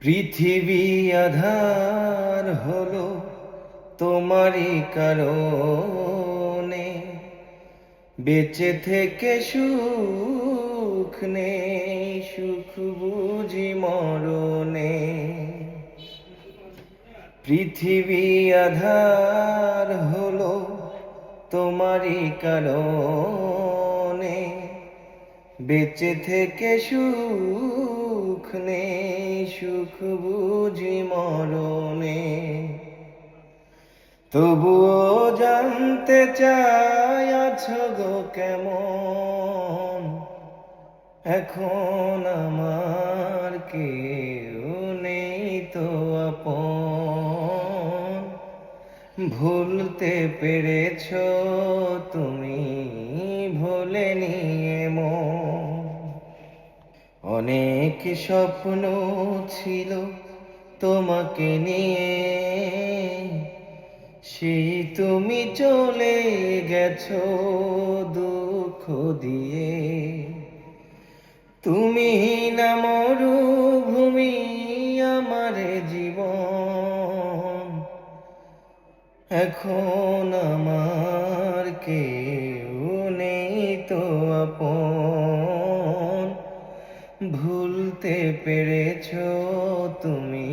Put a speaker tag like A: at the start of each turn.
A: পৃথিবী আধার হলো তোমারই কারণে, বেঁচে থেকে সুখ নেই, সুখ বুঝি মরণে। পৃথিবী আধার হলো তোমারই কারণে, বেঁচে থেকে সুখ নেই, সুখ বুঝি মরণে। তবুও জানতে চাই আছো গো কেমন, এখন আমার কেউ নেই তো আপন। ভুলতে পেরেছো তুমি, ভোলেনি মন। অনেক স্বপ্ন ছিল তোমাকে নিয়ে, সেই তুমি চলে গেছো দুঃখ দিয়ে। তুমি না মরুভূমি আমার জীবন, এখন আমার কেউ নেই তো আপন। ভুলতে পেরেছো তুমি,